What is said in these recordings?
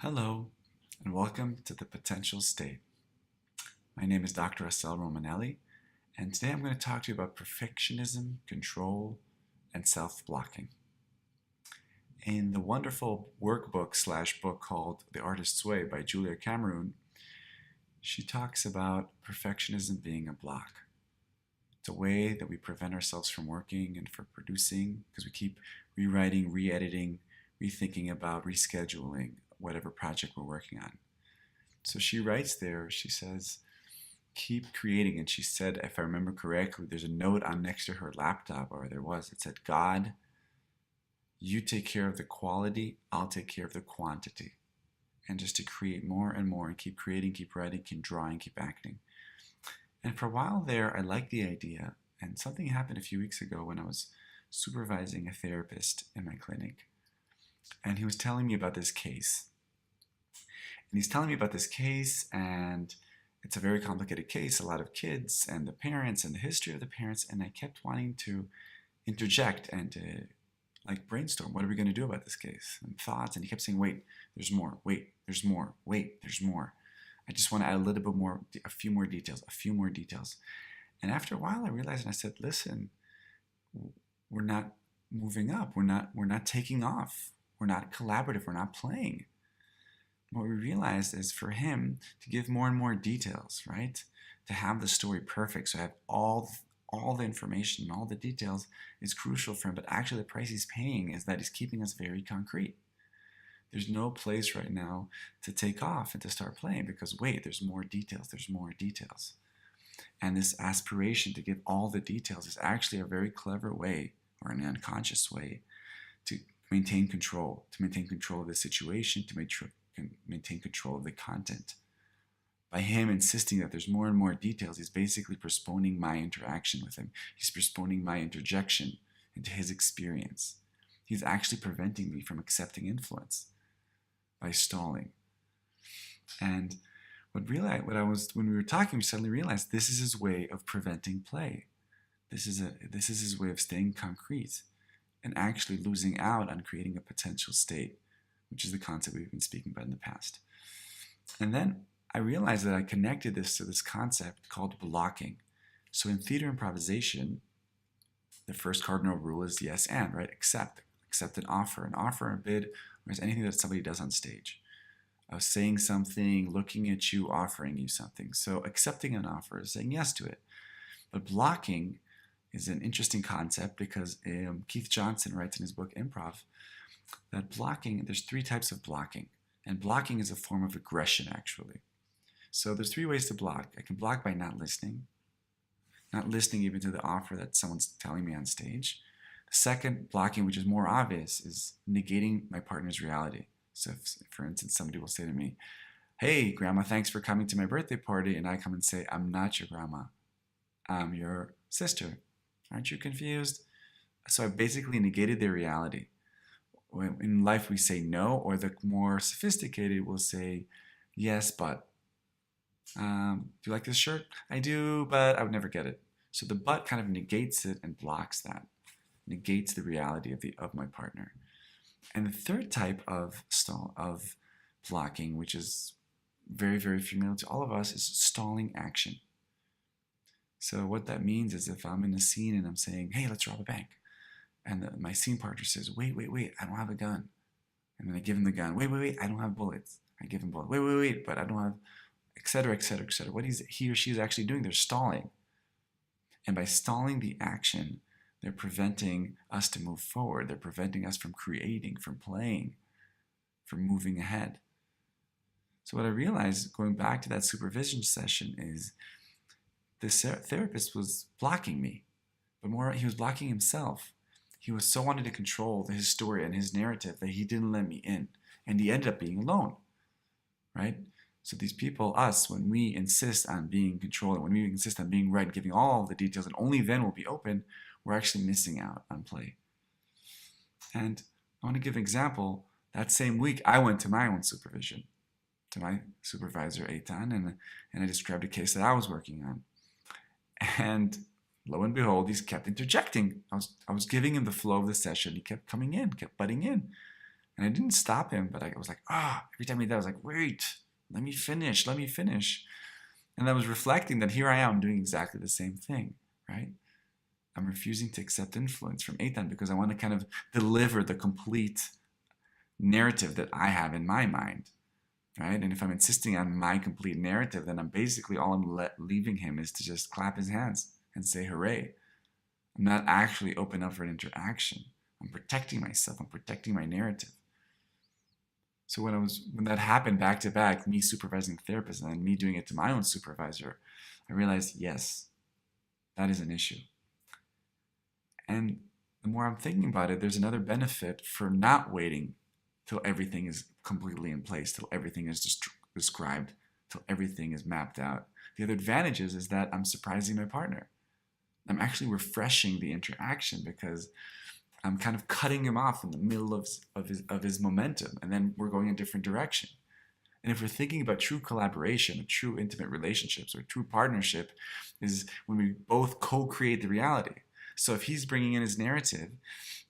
Hello, and welcome to the Potential State. My name is Dr. Assael Romanelli, and today I'm going to talk to you about perfectionism, control, and self-blocking. In the wonderful workbook/book called The Artist's Way by Julia Cameron, she talks about perfectionism being a block. It's a way that we prevent ourselves from working and from producing because we keep rewriting, re-editing, rethinking about, rescheduling whatever project we're working on. So she writes there, she says, keep creating. And she said, if I remember correctly, there's a note on next to her laptop, or there was, it said, God, you take care of the quality, I'll take care of the quantity. And just to create more and more and keep creating, keep writing, keep drawing, keep acting. And for a while there, I liked the idea. And something happened a few weeks ago when I was supervising a therapist in my clinic. And he was telling me about this case. And he's telling me about this case, and it's a very complicated case, a lot of kids and the parents and the history of the parents, and I kept wanting to interject and to brainstorm, what are we going to do about this case? And thoughts, and he kept saying, wait, there's more, wait, there's more, wait, there's more. I just want to add a little bit more, a few more details. And after a while I realized, and I said, listen, we're not moving up, we're not taking off, we're not collaborative, we're not playing. What we realized is for him to give more and more details, right? To have the story perfect, so I have all the information, all the details is crucial for him, but actually the price he's paying is that he's keeping us very concrete. There's no place right now to take off and to start playing because wait, there's more details. And this aspiration to give all the details is actually a very clever way, or an unconscious way, to maintain control of the situation, to maintain control of the content. By him insisting that there's more and more details, he's basically postponing my interaction with him. He's postponing my interjection into his experience. He's actually preventing me from accepting influence by stalling. And when we were talking, we suddenly realized this is his way of preventing play. This is his way of staying concrete and actually losing out on creating a potential state, which is the concept we've been speaking about in the past. And then I realized that I connected this to this concept called blocking. So in theater improvisation, the first cardinal rule is yes and, right? Accept an offer, a bid, or anything that somebody does on stage. Saying something, looking at you, offering you something. So accepting an offer is saying yes to it. But blocking is an interesting concept because Keith Johnson writes in his book Improv that blocking, there's three types of blocking. And blocking is a form of aggression, actually. So there's three ways to block. I can block by not listening even to the offer that someone's telling me on stage. The second blocking, which is more obvious, is negating my partner's reality. So if, for instance, somebody will say to me, hey, grandma, thanks for coming to my birthday party. And I come and say, I'm not your grandma. I'm your sister. Aren't you confused? So I basically negated their reality. In life we say no, or the more sophisticated will say yes, but do you like this shirt? I do, but I would never get it. So the but kind of negates it and blocks that, negates the reality of my partner. And the third type of blocking, which is very, very familiar to all of us, is stalling action. So what that means is if I'm in a scene and I'm saying, hey, let's rob a bank, and my scene partner says, wait, I don't have a gun. And then I give him the gun. Wait, I don't have bullets. I give him bullets. Wait, but I don't have, etc. What he or she is actually doing, they're stalling. And by stalling the action, they're preventing us to move forward. They're preventing us from creating, from playing, from moving ahead. So what I realized, going back to that supervision session, is this therapist was blocking me. But more, he was blocking himself. He was so wanted to control his story and his narrative that he didn't let me in. And he ended up being alone, right? So these people, us, when we insist on being controlled, when we insist on being right, giving all the details, and only then will be open, we're actually missing out on play. And I want to give an example. That same week, I went to my own supervision, to my supervisor, Eitan, and I described a case that I was working on. And lo and behold, he kept interjecting. I was giving him the flow of the session. He kept coming in, kept butting in. And I didn't stop him, but I was like, every time he did that, I was like, wait, let me finish. And I was reflecting that here I am doing exactly the same thing, right? I'm refusing to accept influence from Eitan because I want to kind of deliver the complete narrative that I have in my mind, right? And if I'm insisting on my complete narrative, then I'm basically all I'm leaving him is to just clap his hands and say hooray. I'm not actually open up for an interaction. I'm protecting myself. I'm protecting my narrative. So when that happened back to back, me supervising the therapist and then me doing it to my own supervisor, I realized, yes, that is an issue. And the more I'm thinking about it, there's another benefit for not waiting till everything is completely in place, till everything is described, till everything is mapped out. The other advantage is that I'm surprising my partner. I'm actually refreshing the interaction because I'm kind of cutting him off in the middle of his momentum, and then we're going a different direction. And if we're thinking about true collaboration, or true intimate relationships, or true partnership, is when we both co-create the reality. So if he's bringing in his narrative,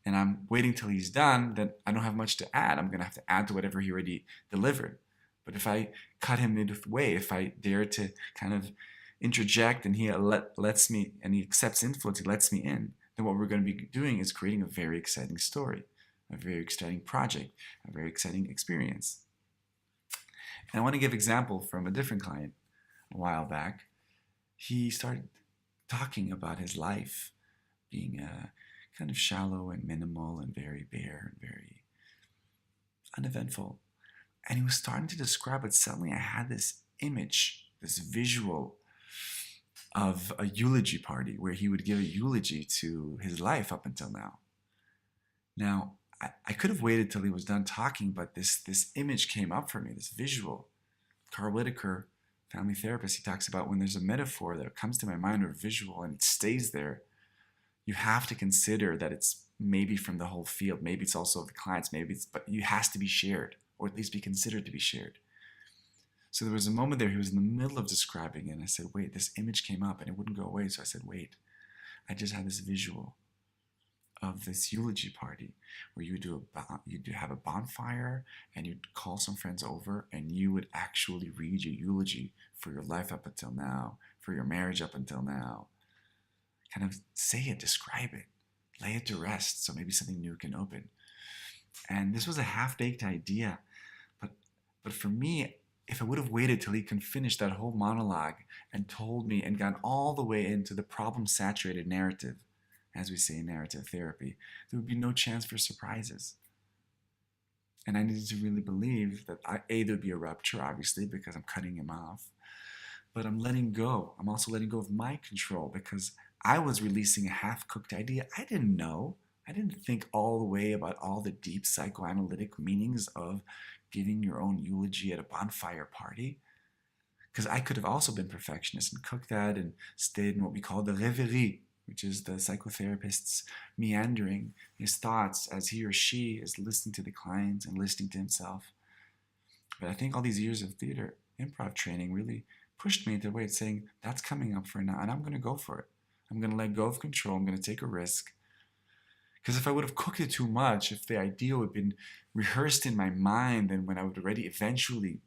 and I'm waiting till he's done, then I don't have much to add. I'm going to have to add to whatever he already delivered. But if I cut him midway, if I dare to kind of interject and he lets me, and he accepts influence, he lets me in, then what we're going to be doing is creating a very exciting story, a very exciting project, a very exciting experience. And I want to give an example from a different client a while back. He started talking about his life being kind of shallow and minimal and very bare and very uneventful. And he was starting to describe it. Suddenly I had this image, this visual of a eulogy party where he would give a eulogy to his life up until now. Now, I could have waited till he was done talking, but this image came up for me, this visual. Carl Whitaker, family therapist, he talks about when there's a metaphor that comes to my mind or visual and it stays there, you have to consider that it's maybe from the whole field, maybe it's also the clients, but it has to be shared, or at least be considered to be shared. So there was a moment there, he was in the middle of describing it, and I said, wait, this image came up and it wouldn't go away. So I said, wait, I just had this visual of this eulogy party where you'd have a bonfire and you'd call some friends over and you would actually read your eulogy for your life up until now, for your marriage up until now. Kind of say it, describe it, lay it to rest so maybe something new can open. And this was a half-baked idea, but for me, if I would have waited till he can finish that whole monologue and told me and gone all the way into the problem-saturated narrative, as we say in narrative therapy, there would be no chance for surprises. And I needed to really believe that there would be a rupture, obviously, because I'm cutting him off, but I'm letting go. I'm also letting go of my control because I was releasing a half-cooked idea. I didn't know. I didn't think all the way about all the deep psychoanalytic meanings of giving your own eulogy at a bonfire party. Because I could have also been perfectionist and cooked that and stayed in what we call the rêverie, which is the psychotherapist's meandering his thoughts as he or she is listening to the client and listening to himself. But I think all these years of theater improv training really pushed me into a way of saying, that's coming up for now, and I'm going to go for it. I'm going to let go of control. I'm going to take a risk. Because if I would have cooked it too much, if the idea would have been rehearsed in my mind, then when I would already eventually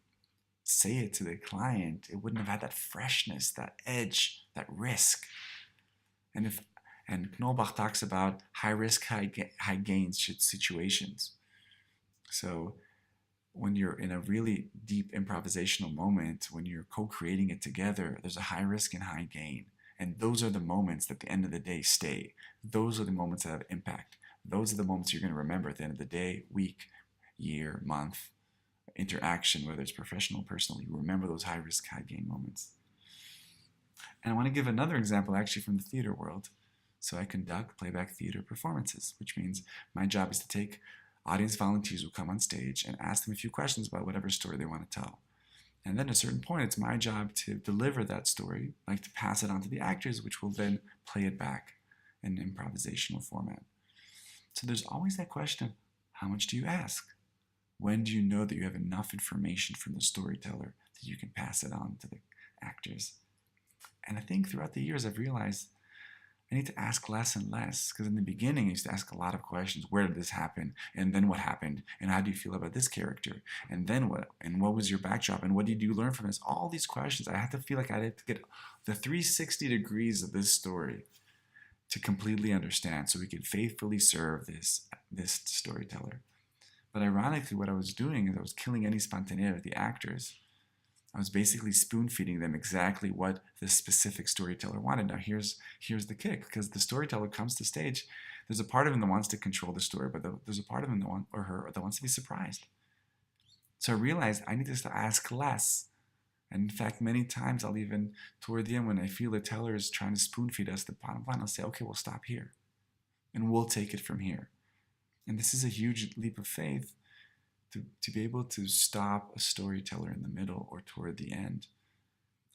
say it to the client, it wouldn't have had that freshness, that edge, that risk. And Knollbach talks about high risk, high gain situations. So when you're in a really deep improvisational moment, when you're co-creating it together, there's a high risk and high gain. And those are the moments that at the end of the day stay. Those are the moments that have impact. Those are the moments you're going to remember at the end of the day, week, year, month, interaction, whether it's professional or personal. You remember those high risk, high gain moments. And I want to give another example actually from the theater world. So I conduct playback theater performances, which means my job is to take audience volunteers who come on stage and ask them a few questions about whatever story they want to tell. And then at a certain point, it's my job to deliver that story, like to pass it on to the actors, which will then play it back in an improvisational format. So there's always that question, how much do you ask? When do you know that you have enough information from the storyteller that you can pass it on to the actors? And I think throughout the years, I've realized I need to ask less and less, because in the beginning I used to ask a lot of questions. Where did this happen? And then what happened? And how do you feel about this character? And then what? And what was your backdrop? And what did you learn from this? All these questions. I had to feel like I had to get the 360 degrees of this story to completely understand, so we could faithfully serve this storyteller. But ironically, what I was doing is I was killing any spontaneity of the actors. I was basically spoon-feeding them exactly what this specific storyteller wanted. Now here's the kick, because the storyteller comes to stage, there's a part of him that wants to control the story, but there's a part of him that wants to be surprised. So I realized I need to ask less. And in fact, many times I'll even, toward the end, when I feel the teller is trying to spoon-feed us the bottom line, I'll say, okay, we'll stop here. And we'll take it from here. And this is a huge leap of faith, to be able to stop a storyteller in the middle or toward the end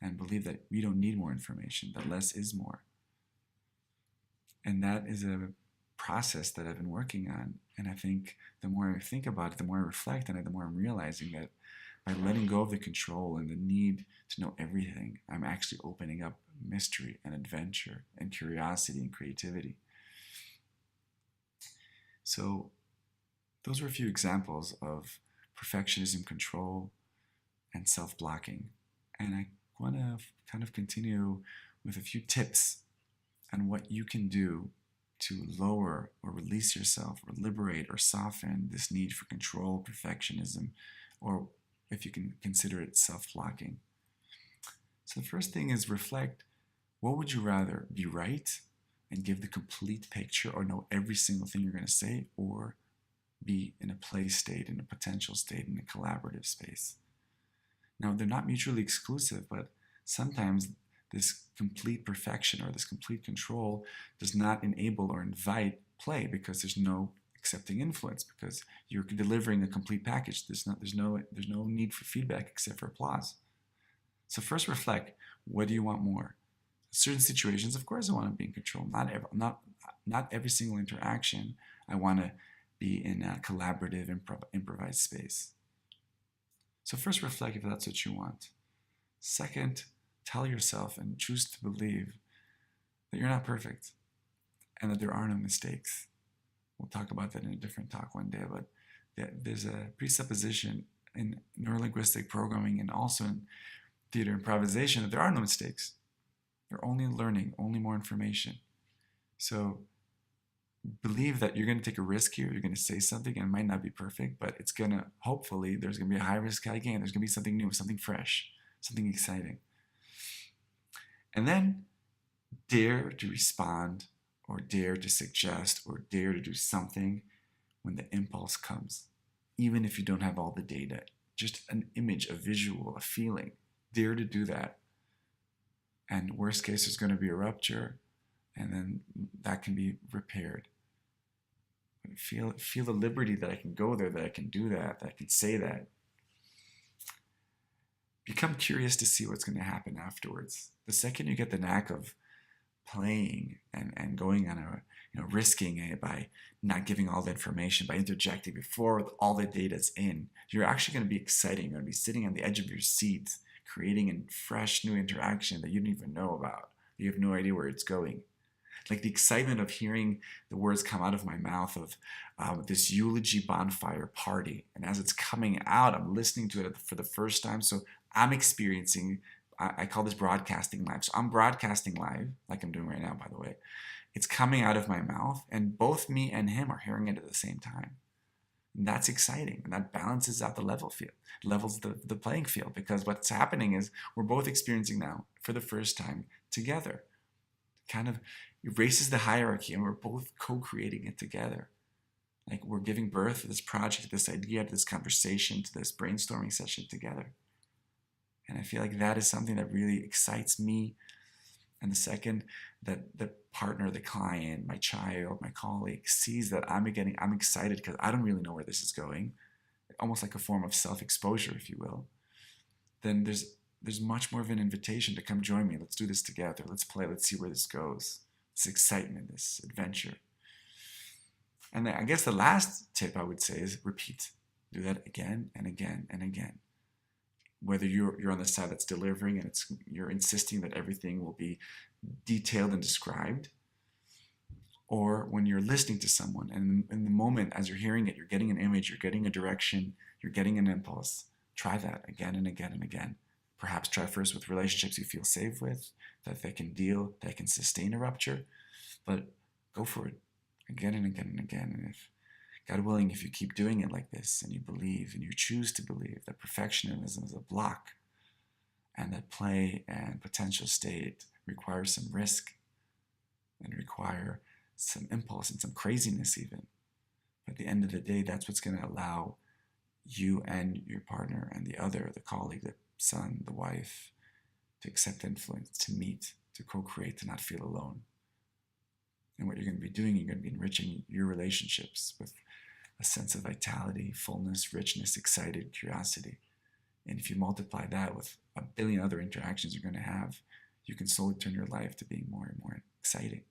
and believe that we don't need more information, that less is more. And that is a process that I've been working on. And I think the more I think about it, the more I reflect on it, the more I'm realizing that by letting go of the control and the need to know everything, I'm actually opening up mystery and adventure and curiosity and creativity. So those were a few examples of perfectionism, control, and self-blocking. And I want to kind of continue with a few tips on what you can do to lower or release yourself or liberate or soften this need for control, perfectionism, or if you can consider it self-blocking. So the first thing is reflect. What would you rather, be right and give the complete picture or know every single thing you're going to say, or be in a play state, in a potential state, in a collaborative space? Now, they're not mutually exclusive, but sometimes this complete perfection or this complete control does not enable or invite play, because there's no accepting influence, because you're delivering a complete package. There's no need for feedback except for applause. So first reflect, what do you want more? Certain situations, of course, I want to be in control. Not every single interaction I want to be in a collaborative, improvised space. So first reflect if that's what you want. Second, tell yourself and choose to believe that you're not perfect and that there are no mistakes. We'll talk about that in a different talk one day, but there's a presupposition in neurolinguistic programming and also in theater improvisation that there are no mistakes. You're only learning, only more information. So believe that you're going to take a risk here. You're going to say something and it might not be perfect, but it's going to, hopefully, there's going to be a high risk, high gain. There's going to be something new, something fresh, something exciting. And then dare to respond, or dare to suggest, or dare to do something when the impulse comes. Even if you don't have all the data, just an image, a visual, a feeling. Dare to do that. And worst case, there's going to be a rupture, and then that can be repaired. Feel the liberty that I can go there, that I can do that I can say that. Become curious to see what's going to happen afterwards. The second you get the knack of playing and going on a, risking it by not giving all the information, by interjecting before all the data's in, you're actually going to be exciting. You're going to be sitting on the edge of your seat, creating a fresh new interaction that you don't even know about. You have no idea where it's going. Like the excitement of hearing the words come out of my mouth of this eulogy bonfire party. And as it's coming out, I'm listening to it for the first time. So I'm experiencing, I call this broadcasting live. So I'm broadcasting live, like I'm doing right now, by the way. It's coming out of my mouth, and both me and him are hearing it at the same time. And that's exciting, and that balances out the levels the playing field, because what's happening is we're both experiencing now for the first time together. Kind of erases the hierarchy, and we're both co-creating it together. Like we're giving birth to this project, to this idea, to this conversation, to this brainstorming session together. And I feel like that is something that really excites me. And the second that the partner, the client, my child, my colleague sees that I'm excited because I don't really know where this is going, almost like a form of self-exposure, if you will, then there's much more of an invitation to come join me. Let's do this together. Let's play. Let's see where this goes. This excitement, this adventure. And I guess the last tip I would say is repeat. Do that again and again and again. Whether you're on the side that's delivering and you're insisting that everything will be detailed and described, Or when you're listening to someone and in the moment as you're hearing it, you're getting an image, you're getting a direction, you're getting an impulse. Try that again and again and again. Perhaps try first with relationships you feel safe with, that they can sustain a rupture, but go for it again and again and again. And if, God willing, if you keep doing it like this and you believe and you choose to believe that perfectionism is a block and that play and potential state require some risk and require some impulse and some craziness even. But at the end of the day, that's what's going to allow you and your partner and the other, the colleague, the son, the wife, to accept influence, to meet, to co-create, to not feel alone. And what you're going to be doing, you're going to be enriching your relationships with a sense of vitality, fullness, richness, excited, curiosity. And if you multiply that with a billion other interactions you're going to have, you can slowly turn your life to being more and more exciting.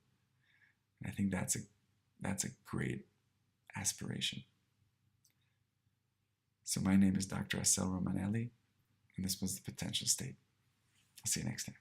And I think that's a great aspiration. So my name is Dr. Assael Romanelli, and this was The Potential State. I'll see you next time.